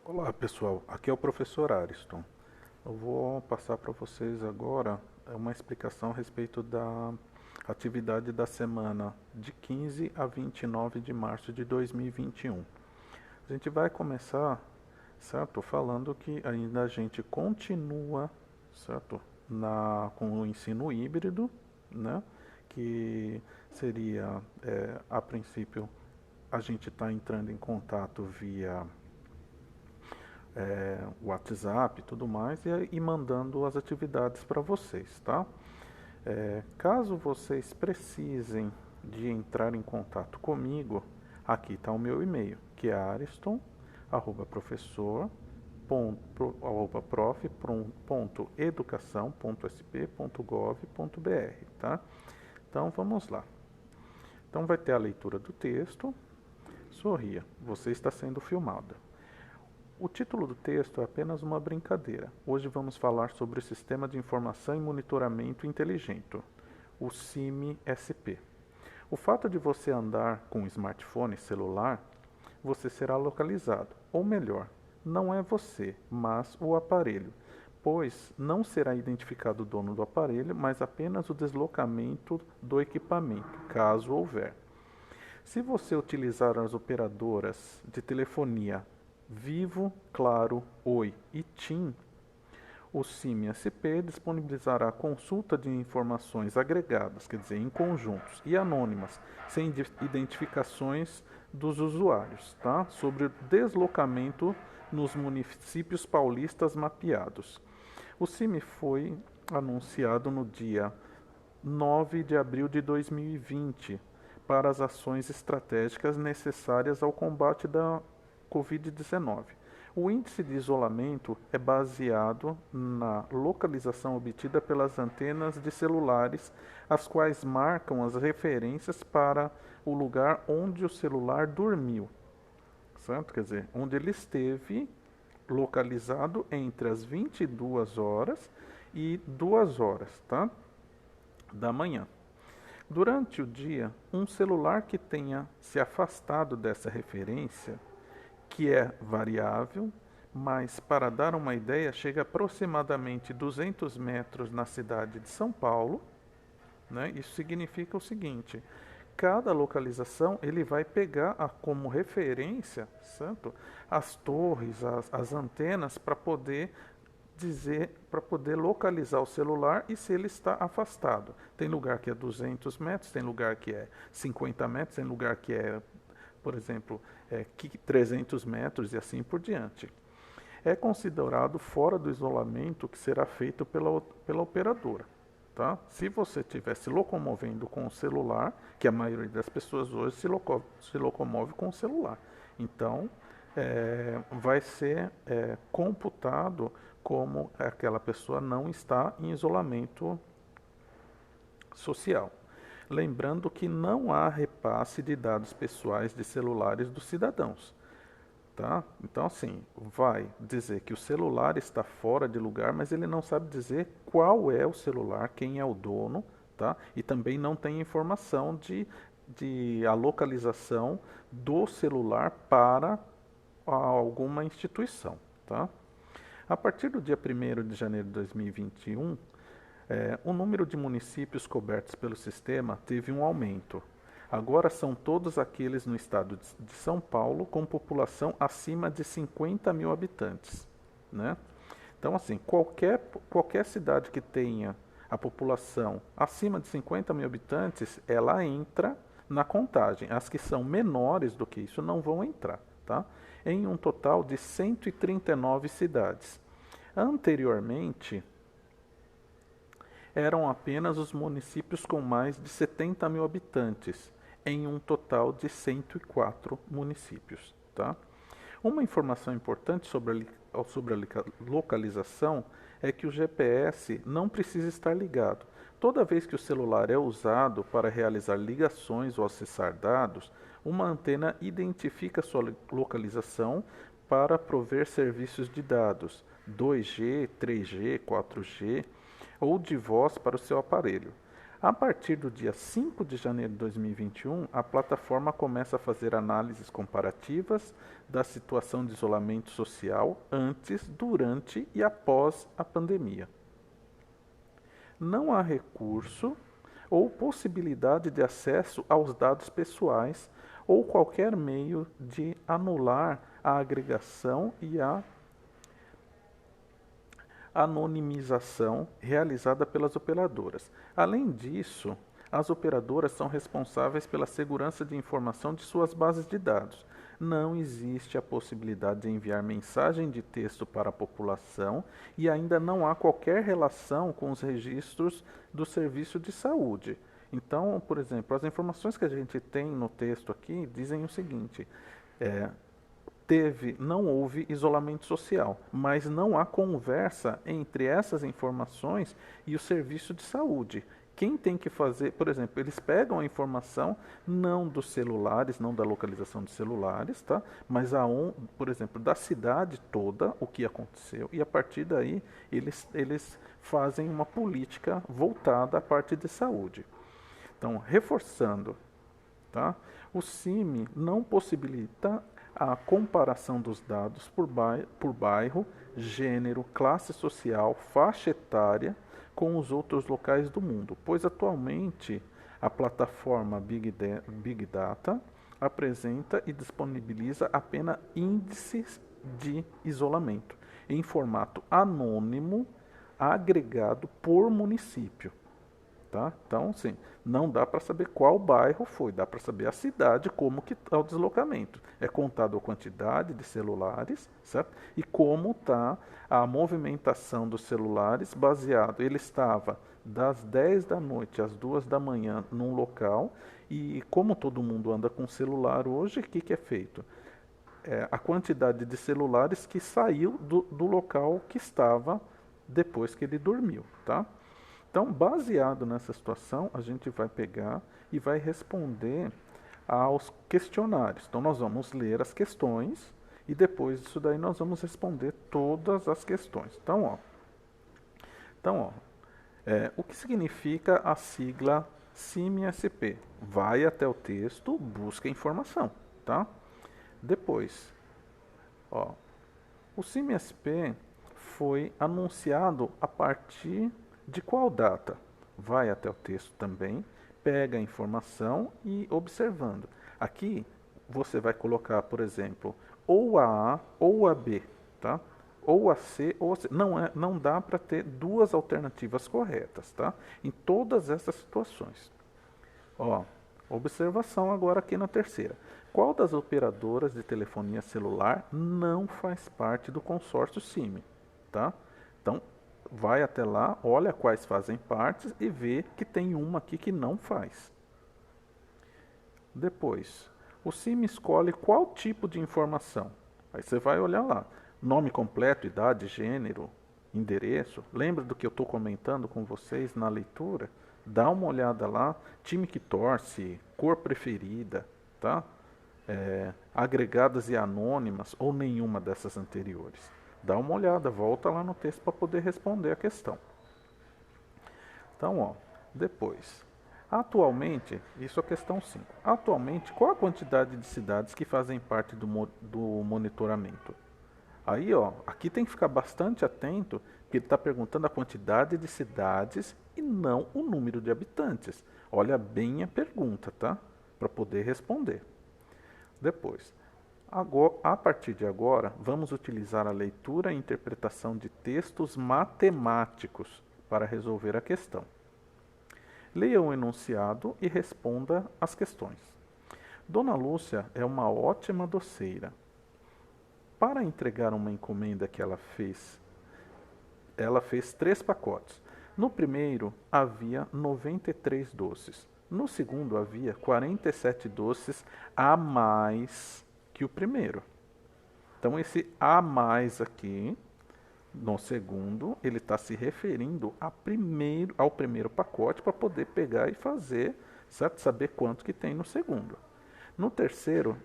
Olá pessoal, aqui é o professor Ariston. Eu vou passar para vocês agora uma explicação a respeito da atividade da semana de 15 a 29 de março de 2021. A gente vai começar, certo, falando que ainda a gente continua, certo, com o ensino híbrido, né, que seria, a princípio, a gente está entrando em contato via WhatsApp e tudo mais, e mandando as atividades para vocês, tá? Caso vocês precisem de entrar em contato comigo, aqui está o meu e-mail, que é ariston@prof.educação.sp.gov.br, tá? Então vamos lá. Então vai ter a leitura do texto. Sorria, você está sendo filmada. O título do texto é apenas uma brincadeira. Hoje vamos falar sobre o Sistema de Informação e Monitoramento Inteligente, o CIMI-SP. O fato de você andar com um smartphone celular, você será localizado, ou melhor, não é você, mas o aparelho, pois não será identificado o dono do aparelho, mas apenas o deslocamento do equipamento, caso houver. Se você utilizar as operadoras de telefonia Vivo, Claro, Oi e TIM, o CIMI-SP disponibilizará consulta de informações agregadas, quer dizer, em conjuntos e anônimas, sem identificações dos usuários, tá? Sobre o deslocamento nos municípios paulistas mapeados. O CIMI foi anunciado no dia 9 de abril de 2020 para as ações estratégicas necessárias ao combate da Covid-19. O índice de isolamento é baseado na localização obtida pelas antenas de celulares, as quais marcam as referências para o lugar onde o celular dormiu, certo? Quer dizer, onde ele esteve localizado entre as 22 horas e 2 horas, tá? Da manhã. Durante o dia, um celular que tenha se afastado dessa referência, que é variável, mas para dar uma ideia, chega a aproximadamente 200 metros na cidade de São Paulo, né? Isso significa o seguinte: cada localização ele vai pegar como referência, certo? As torres, as antenas para poder dizer, para poder localizar o celular e se ele está afastado. Tem lugar que é 200 metros, tem lugar que é 50 metros, tem lugar que é, por exemplo, 300 metros e assim por diante. É considerado fora do isolamento que será feito pela operadora. Tá? Se você estiver se locomovendo com o celular, que a maioria das pessoas hoje se locomove com o celular, então vai ser computado como aquela pessoa não está em isolamento social. Lembrando que não há repasse de dados pessoais de celulares dos cidadãos. Tá? Então, assim, vai dizer que o celular está fora de lugar, mas ele não sabe dizer qual é o celular, quem é o dono, tá? E também não tem informação de a localização do celular para alguma instituição, tá? A partir do dia 1º de janeiro de 2021, o número de municípios cobertos pelo sistema teve um aumento. Agora são todos aqueles no estado de São Paulo com população acima de 50 mil habitantes, né? Então, assim, qualquer cidade que tenha a população acima de 50 mil habitantes, ela entra na contagem. As que são menores do que isso não vão entrar, tá? Em um total de 139 cidades. Anteriormente, eram apenas os municípios com mais de 70 mil habitantes, em um total de 104 municípios. Tá? Uma informação importante sobre a localização é que o GPS não precisa estar ligado. Toda vez que o celular é usado para realizar ligações ou acessar dados, uma antena identifica sua localização para prover serviços de dados 2G, 3G, 4G ou de voz para o seu aparelho. A partir do dia 5 de janeiro de 2021, a plataforma começa a fazer análises comparativas da situação de isolamento social antes, durante e após a pandemia. Não há recurso ou possibilidade de acesso aos dados pessoais ou qualquer meio de anular a agregação e a anonimização realizada pelas operadoras. Além disso, as operadoras são responsáveis pela segurança de informação de suas bases de dados. Não existe a possibilidade de enviar mensagem de texto para a população e ainda não há qualquer relação com os registros do serviço de saúde. Então, por exemplo, as informações que a gente tem no texto aqui dizem o seguinte: não houve isolamento social, mas não há conversa entre essas informações e o serviço de saúde. Quem tem que fazer, por exemplo, eles pegam a informação não dos celulares, não da localização de celulares, tá? Mas por exemplo, da cidade toda, o que aconteceu, e a partir daí eles fazem uma política voltada à parte de saúde. Então, reforçando, tá? O CIMI não possibilita a comparação dos dados por bairro, gênero, classe social, faixa etária com os outros locais do mundo, pois atualmente a plataforma Big Data apresenta e disponibiliza apenas índices de isolamento em formato anônimo agregado por município. Tá? Então, sim, não dá para saber qual bairro foi, dá para saber a cidade, como que está o deslocamento. É contado a quantidade de celulares, certo? E como está a movimentação dos celulares baseado. Ele estava das 10 da noite às 2 da manhã num local e como todo mundo anda com celular hoje, o que é feito? A quantidade de celulares que saiu do local que estava depois que ele dormiu, tá? Então, baseado nessa situação, a gente vai pegar e vai responder aos questionários. Então, nós vamos ler as questões e depois disso daí nós vamos responder todas as questões. Então, o que significa a sigla CIMI-SP? Vai até o texto, busca informação, tá? Depois, o CIMI-SP foi anunciado a partir de qual data? Vai até o texto também, pega a informação e observando. Aqui você vai colocar, por exemplo, ou a A ou a B, tá? Ou a C ou a C. Não dá para ter duas alternativas corretas, tá? Em todas essas situações. Observação agora aqui na terceira. Qual das operadoras de telefonia celular não faz parte do consórcio CIMI, tá? Então, vai até lá, olha quais fazem parte e vê que tem uma aqui que não faz. Depois, o CIMI escolhe qual tipo de informação. Aí você vai olhar lá, nome completo, idade, gênero, endereço. Lembra do que eu estou comentando com vocês na leitura? Dá uma olhada lá, time que torce, cor preferida, tá? Agregadas e anônimas ou nenhuma dessas anteriores. Dá uma olhada, volta lá no texto para poder responder a questão. Então, depois. Atualmente, isso é a questão 5. Atualmente, qual a quantidade de cidades que fazem parte do monitoramento? Aí, aqui tem que ficar bastante atento, porque ele está perguntando a quantidade de cidades e não o número de habitantes. Olha bem a pergunta, tá? Para poder responder. Depois. A partir de agora, vamos utilizar a leitura e interpretação de textos matemáticos para resolver a questão. Leia o enunciado e responda as questões. Dona Lúcia é uma ótima doceira. Para entregar uma encomenda que ela fez 3 pacotes. No primeiro havia 93 doces. No segundo havia 47 doces a mais que o primeiro. Então esse a mais aqui, no segundo, ele está se referindo ao primeiro pacote para poder pegar e fazer, certo? Saber quanto que tem no segundo. No terceiro,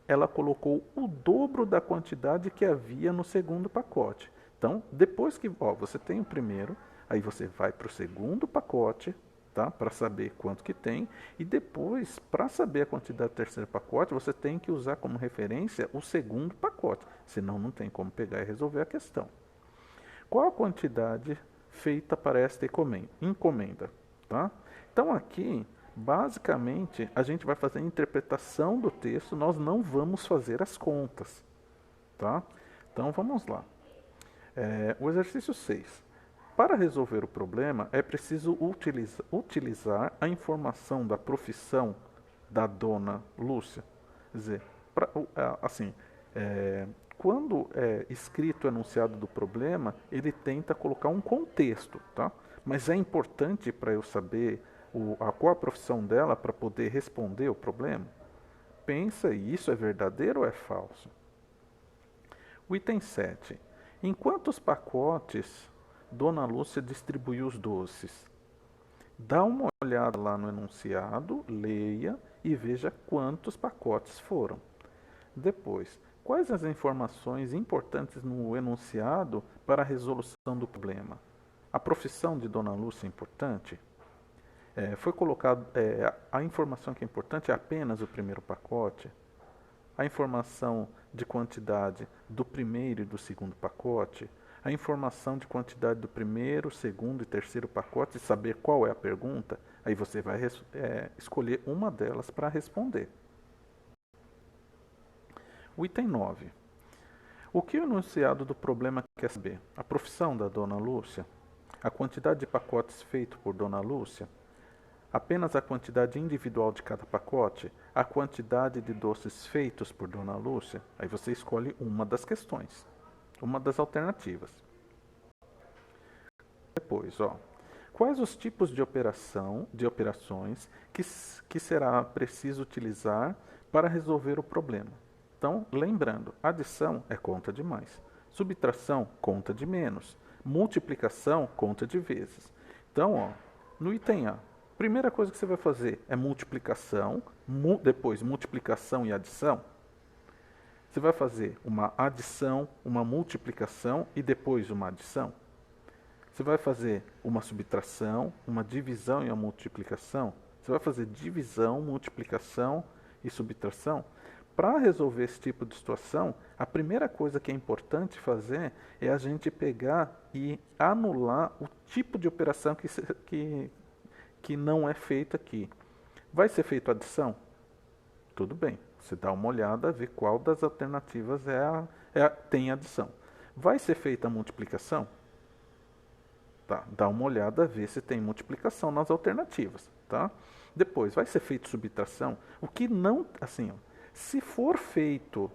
ela colocou o dobro da quantidade que havia no segundo pacote. Então, depois que você tem o primeiro, aí você vai para o segundo pacote, tá? Para saber quanto que tem. E depois, para saber a quantidade do terceiro pacote, você tem que usar como referência o segundo pacote. Senão não tem como pegar e resolver a questão. Qual a quantidade feita para esta encomenda? Tá? Então aqui, basicamente, a gente vai fazer a interpretação do texto, nós não vamos fazer as contas. Tá? Então vamos lá. O exercício 6. Para resolver o problema, é preciso utilizar a informação da profissão da dona Lúcia. Quer dizer, assim, quando é escrito o enunciado do problema, ele tenta colocar um contexto, tá? Mas é importante para eu saber qual a profissão dela para poder responder o problema. Pensa aí, isso é verdadeiro ou é falso? O item 7. Em quantos pacotes Dona Lúcia distribuiu os doces? Dá uma olhada lá no enunciado, leia e veja quantos pacotes foram. Depois, quais as informações importantes no enunciado para a resolução do problema? A profissão de Dona Lúcia é importante? Foi colocado, a informação que é importante é apenas o primeiro pacote? A informação de quantidade do primeiro e do segundo pacote? A informação de quantidade do primeiro, segundo e terceiro pacote e saber qual é a pergunta? Aí você vai escolher uma delas para responder. O item 9. O que o enunciado do problema quer saber? A profissão da Dona Lúcia? A quantidade de pacotes feito por Dona Lúcia? Apenas a quantidade individual de cada pacote? A quantidade de doces feitos por Dona Lúcia? Aí você escolhe uma das questões, uma das alternativas. Depois, quais os tipos de operações que será preciso utilizar para resolver o problema? Então, lembrando, adição é conta de mais, subtração, conta de menos, multiplicação, conta de vezes. Então, no item A, primeira coisa que você vai fazer é multiplicação, depois multiplicação e adição. Você vai fazer uma adição, uma multiplicação e depois uma adição. Você vai fazer uma subtração, uma divisão e uma multiplicação. Você vai fazer divisão, multiplicação e subtração. Para resolver esse tipo de situação, a primeira coisa que é importante fazer é a gente pegar e anular o tipo de operação que não é feita aqui. Vai ser feita adição? Tudo bem, você dá uma olhada, vê qual das alternativas tem adição. Vai ser feita a multiplicação? Tá, dá uma olhada, vê se tem multiplicação nas alternativas. Tá? Depois, vai ser feita subtração? O que não, assim, se for feito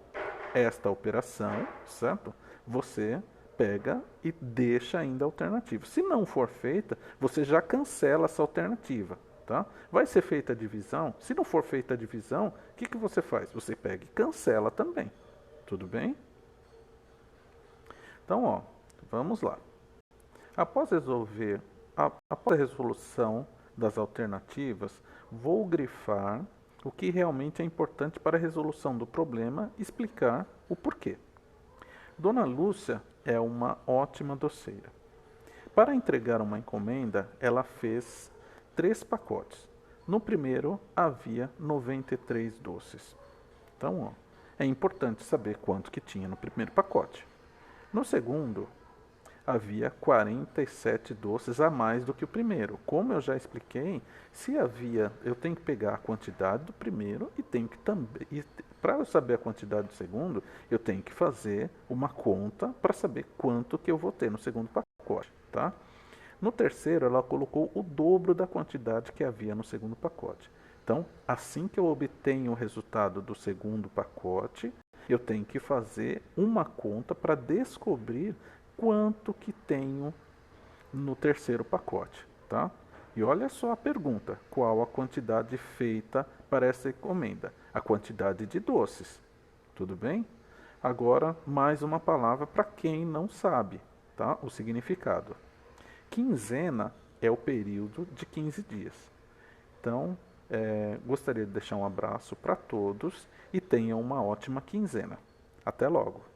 esta operação, certo? Você pega e deixa ainda a alternativa. Se não for feita, você já cancela essa alternativa. Tá? Vai ser feita a divisão? Se não for feita a divisão, o que você faz? Você pega e cancela também. Tudo bem? Então, vamos lá. Após a resolução das alternativas, vou grifar o que realmente é importante para a resolução do problema e explicar o porquê. Dona Lúcia é uma ótima doceira. Para entregar uma encomenda, ela fez 3 pacotes. No primeiro havia 93 doces. Então, é importante saber quanto que tinha no primeiro pacote. No segundo, havia 47 doces a mais do que o primeiro. Como eu já expliquei, eu tenho que pegar a quantidade do primeiro e tenho que também, para eu saber a quantidade do segundo, eu tenho que fazer uma conta para saber quanto que eu vou ter no segundo pacote, tá? No terceiro, ela colocou o dobro da quantidade que havia no segundo pacote. Então, assim que eu obtenho o resultado do segundo pacote, eu tenho que fazer uma conta para descobrir quanto que tenho no terceiro pacote, tá? E olha só a pergunta: qual a quantidade feita para essa encomenda? A quantidade de doces. Tudo bem? Agora, mais uma palavra para quem não sabe, tá? O significado. Quinzena é o período de 15 dias. Então, gostaria de deixar um abraço para todos e tenham uma ótima quinzena. Até logo!